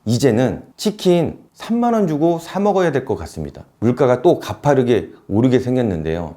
이제는 치킨 3만 원 주고 사 먹어야 될 것 같습니다. 물가가 또 가파르게 오르게 생겼는데요.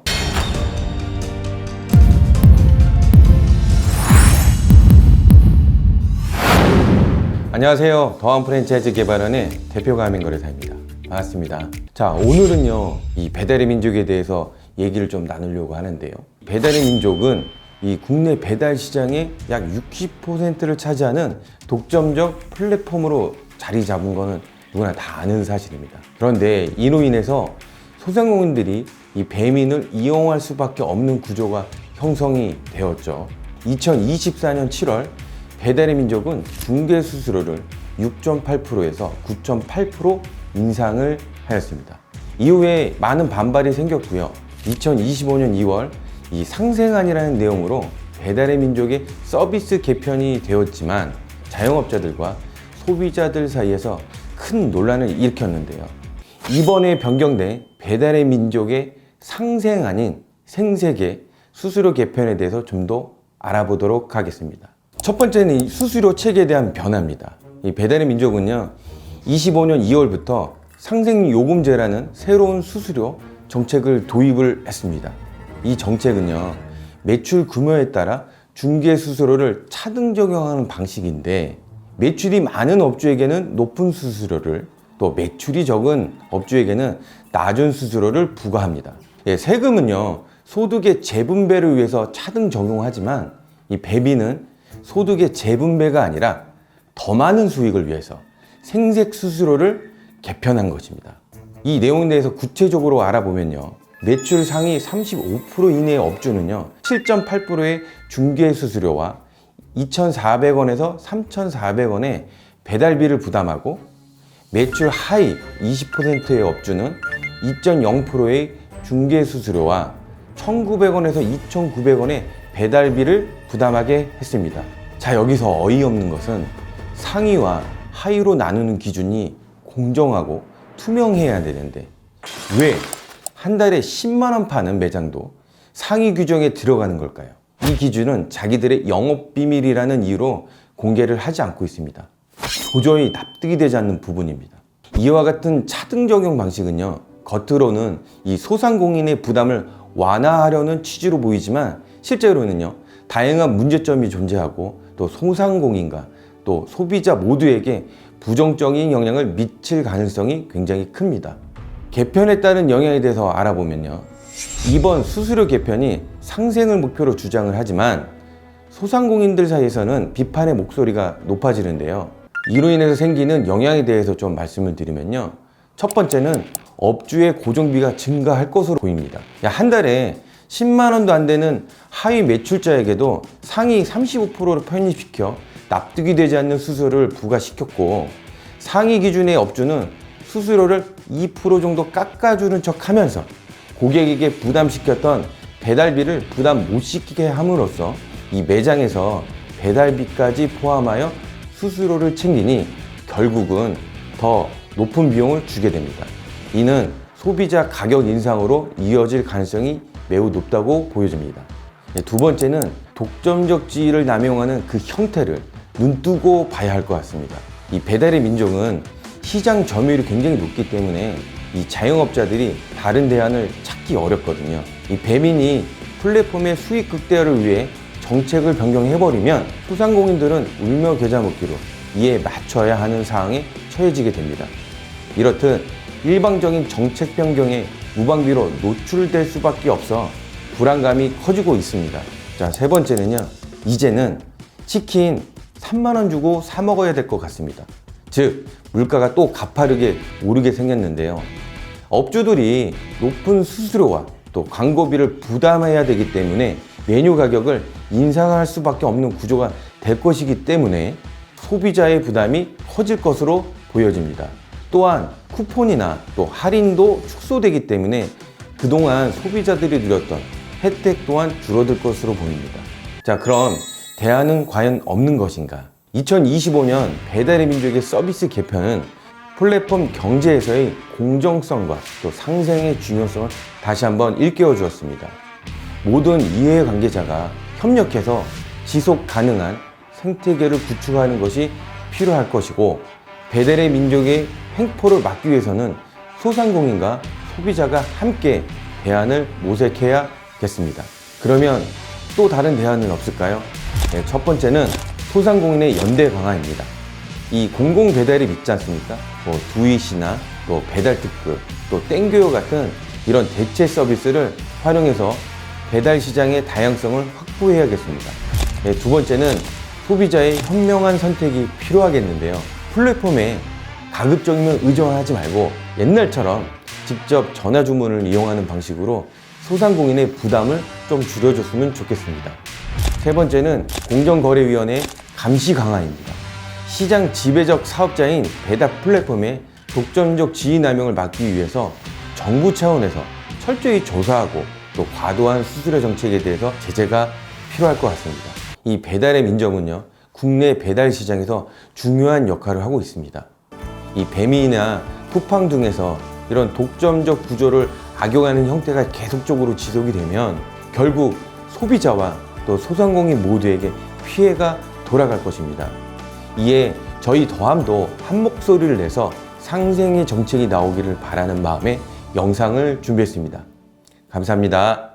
안녕하세요. 더한 프랜차이즈 개발원의 대표 가맹거래사입니다. 반갑습니다. 자, 오늘은요, 이 배달의 민족에 대해서 얘기를 좀 나누려고 하는데요. 배달의 민족은 이 국내 배달 시장의 약 60%를 차지하는 독점적 플랫폼으로 자리 잡은 거는 누구나 다 아는 사실입니다. 그런데 이로 인해서 소상공인들이 이 배민을 이용할 수밖에 없는 구조가 형성이 되었죠. 2024년 7월 배달의 민족은 중개 수수료를 6.8%에서 9.8% 인상을 하였습니다. 이후에 많은 반발이 생겼고요. 2025년 2월 이 상생안이라는 내용으로 배달의 민족의 서비스 개편이 되었지만 자영업자들과 소비자들 사이에서 큰 논란을 일으켰는데요. 이번에 변경된 배달의 민족의 상생안인 생색의 수수료 개편에 대해서 좀 더 알아보도록 하겠습니다. 첫 번째는 이 수수료 체계에 대한 변화입니다. 이 배달의 민족은요, 25년 2월부터 상생요금제라는 새로운 수수료 정책을 도입을 했습니다. 이 정책은요, 매출 규모에 따라 중개 수수료를 차등 적용하는 방식인데, 매출이 많은 업주에게는 높은 수수료를, 또 매출이 적은 업주에게는 낮은 수수료를 부과합니다. 세금은요, 소득의 재분배를 위해서 차등 적용하지만 이 배비는 소득의 재분배가 아니라 더 많은 수익을 위해서 생색 수수료를 개편한 것입니다. 이 내용에 대해서 구체적으로 알아보면요, 매출 상위 35% 이내의 업주는요 7.8%의 중개 수수료와 2,400원에서 3,400원의 배달비를 부담하고, 매출 하위 20%의 업주는 2.0%의 중개 수수료와 1,900원에서 2,900원의 배달비를 부담하게 했습니다. 자, 여기서 어이없는 것은 상위와 하위로 나누는 기준이 공정하고 투명해야 되는데 왜 한 달에 10만 원 파는 매장도 상위 규정에 들어가는 걸까요? 이 기준은 자기들의 영업비밀이라는 이유로 공개를 하지 않고 있습니다. 도저히 납득이 되지 않는 부분입니다. 이와 같은 차등 적용 방식은요, 겉으로는 이 소상공인의 부담을 완화하려는 취지로 보이지만 실제로는요, 다양한 문제점이 존재하고 또 소상공인과 또 소비자 모두에게 부정적인 영향을 미칠 가능성이 굉장히 큽니다. 개편에 따른 영향에 대해서 알아보면요, 이번 수수료 개편이 상생을 목표로 주장을 하지만 소상공인들 사이에서는 비판의 목소리가 높아지는데요. 이로 인해서 생기는 영향에 대해서 좀 말씀을 드리면요, 첫 번째는 업주의 고정비가 증가할 것으로 보입니다. 한 달에 10만 원도 안 되는 하위 매출자에게도 상위 35%를 편입시켜 납득이 되지 않는 수수료를 부과시켰고, 상위 기준의 업주는 수수료를 2% 정도 깎아주는 척 하면서 고객에게 부담시켰던 배달비를 부담 못 시키게 함으로써 이 매장에서 배달비까지 포함하여 수수료를 챙기니 결국은 더 높은 비용을 주게 됩니다. 이는 소비자 가격 인상으로 이어질 가능성이 매우 높다고 보여집니다. 두 번째는 독점적 지위를 남용하는 그 형태를 눈뜨고 봐야 할 것 같습니다. 이 배달의 민족은 시장 점유율이 굉장히 높기 때문에 이 자영업자들이 다른 대안을 찾기 어렵거든요. 이 배민이 플랫폼의 수익 극대화를 위해 정책을 변경해버리면 소상공인들은 울며 겨자 먹기로 이에 맞춰야 하는 상황에 처해지게 됩니다. 이렇듯 일방적인 정책 변경에 무방비로 노출될 수밖에 없어 불안감이 커지고 있습니다. 자, 세 번째는요, 이제는 치킨 3만 원 주고 사 먹어야 될 것 같습니다. 즉, 물가가 또 가파르게 오르게 생겼는데요. 업주들이 높은 수수료와 또 광고비를 부담해야 되기 때문에 메뉴 가격을 인상할 수밖에 없는 구조가 될 것이기 때문에 소비자의 부담이 커질 것으로 보여집니다. 또한 쿠폰이나 또 할인도 축소되기 때문에 그동안 소비자들이 누렸던 혜택 또한 줄어들 것으로 보입니다. 자, 그럼 대안은 과연 없는 것인가? 2025년 배달의 민족의 서비스 개편은 플랫폼 경제에서의 공정성과 또 상생의 중요성을 다시 한번 일깨워 주었습니다. 모든 이해관계자가 협력해서 지속 가능한 생태계를 구축하는 것이 필요할 것이고, 배달의 민족의 횡포를 막기 위해서는 소상공인과 소비자가 함께 대안을 모색해야겠습니다. 그러면 또 다른 대안은 없을까요? 네, 첫 번째는 소상공인의 연대 강화입니다. 이 공공 배달앱 있지 않습니까? 뭐 두잇이나 또 배달특급, 또 땡교요 같은 이런 대체 서비스를 활용해서 배달 시장의 다양성을 확보해야겠습니다. 네, 두 번째는 소비자의 현명한 선택이 필요하겠는데요. 플랫폼에 가급적이면 의존하지 말고 옛날처럼 직접 전화 주문을 이용하는 방식으로 소상공인의 부담을 좀 줄여줬으면 좋겠습니다. 세 번째는 공정거래위원회 감시 강화입니다. 시장 지배적 사업자인 배달 플랫폼의 독점적 지위 남용을 막기 위해서 정부 차원에서 철저히 조사하고 또 과도한 수수료 정책에 대해서 제재가 필요할 것 같습니다. 이 배달의 민족은요, 국내 배달 시장에서 중요한 역할을 하고 있습니다. 이 배민이나 쿠팡 등에서 이런 독점적 구조를 악용하는 형태가 계속적으로 지속이 되면 결국 소비자와 또 소상공인 모두에게 피해가 돌아갈 것입니다. 이에 저희 더함도 한 목소리를 내서 상생의 정책이 나오기를 바라는 마음에 영상을 준비했습니다. 감사합니다.